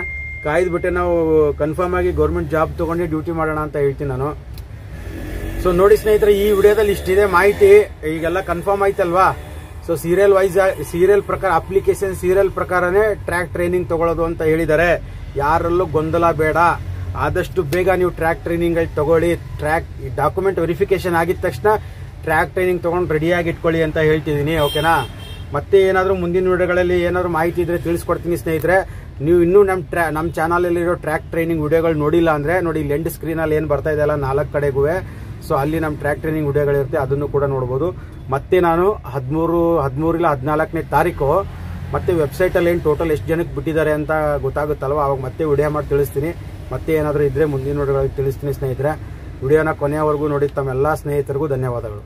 ಕಾಯ್ದ್ಬಿಟ್ಟೆ ನಾವು ಕನ್ಫರ್ಮ್ ಆಗಿ ಗೌರ್ಮೆಂಟ್ ಜಾಬ್ ತಗೊಂಡು ಡ್ಯೂಟಿ ಮಾಡೋಣ ಅಂತ ಹೇಳ್ತೀನಿ ನಾನು. ಸೊ ನೋಡಿ ಸ್ನೇಹಿತರೆ, ಈ ವಿಡಿಯೋದಲ್ಲಿ ಇಷ್ಟಿದೆ ಮಾಹಿತಿ. ಈಗೆಲ್ಲ ಕನ್ಫರ್ಮ್ ಆಯ್ತಲ್ವಾ. ಸೊ ಸೀರಿಯಲ್ ಪ್ರಕಾರ ಅಪ್ಲಿಕೇಶನ್ ಸೀರಿಯಲ್ ಪ್ರಕಾರನೇ ಟ್ರ್ಯಾಕ್ ಟ್ರೈನಿಂಗ್ ತಗೊಳ್ಳೋದು ಅಂತ ಹೇಳಿದ್ದಾರೆ. ಯಾರಲ್ಲೂ ಗೊಂದಲ ಬೇಡ. ಆದಷ್ಟು ಬೇಗ ನೀವು ಟ್ರ್ಯಾಕ್ ಟ್ರೈನಿಂಗ್ ತಗೊಳ್ಳಿ. ಟ್ರ್ಯಾಕ್ ಡಾಕ್ಯುಮೆಂಟ್ ವೆರಿಫಿಕೇಶನ್ ಆಗಿದ ತಕ್ಷಣ ಟ್ರ್ಯಾಕ್ ಟ್ರೈನಿಂಗ್ ತಗೊಂಡು ರೆಡಿಯಾಗಿ ಇಟ್ಕೊಳ್ಳಿ ಅಂತ ಹೇಳ್ತಿದ್ದೀನಿ. ಓಕೆನಾ? ಮತ್ತೆ ಏನಾದರೂ ಮುಂದಿನ ವಿಡಿಯೋಗಳಲ್ಲಿ ಏನಾದ್ರು ಮಾಹಿತಿ ಇದ್ರೆ ತಿಳಿಸ್ಕೊಡ್ತೀನಿ ಸ್ನೇಹಿತರೆ. ನೀವು ಇನ್ನೂ ನಮ್ಮ ಚಾನಲ್ ಅಲ್ಲಿರೋ ಟ್ರ್ಯಾಕ್ ಟ್ರೈನಿಂಗ್ ವಿಡಿಯೋಗಳು ನೋಡಿಲ್ಲ ಅಂದ್ರೆ ನೋಡಿ, ಲೆಂಡ್ ಸ್ಕ್ರೀನ್ ಅಲ್ಲಿ ಏನ್ ಬರ್ತಾ ಇದೆಯಲ್ಲ 4 ಕಡೆಗೂ, ಸೊ ಅಲ್ಲಿ ನಮ್ಮ ಟ್ರ್ಯಾಕ್ ಟ್ರೈನಿಂಗ್ ವಿಡಿಯೋಗಳಿರುತ್ತೆ, ಅದನ್ನು ಕೂಡ ನೋಡಬಹುದು. ಮತ್ತೆ ನಾನು 13 ಇಲ್ಲ 14ನೇ ತಾರೀಕು ಮತ್ತೆ ವೆಬ್ಸೈಟ್ ಅಲ್ಲಿ ಏನು ಟೋಟಲ್ ಎಷ್ಟು ಜನಕ್ಕೆ ಬಿಟ್ಟಿದ್ದಾರೆ ಅಂತ ಗೊತ್ತಾಗುತ್ತಲ್ವ, ಅವಾಗ ಮತ್ತೆ ವಿಡಿಯೋ ಮಾಡಿ ತಿಳಿಸ್ತೀನಿ. ಮತ್ತೆ ಏನಾದರೂ ಇದ್ರೆ ಮುಂದಿನ ವಿಡಿಯೋಗಳಲ್ಲಿ ತಿಳಿಸ್ತೀನಿ ಸ್ನೇಹಿತರೆ. ವಿಡಿಯೋನ ಕೊನೆಯವರೆಗೂ ನೋಡಿ ತಮ್ಮೆಲ್ಲ ಸ್ನೇಹಿತರಿಗೂ ಧನ್ಯವಾದಗಳು.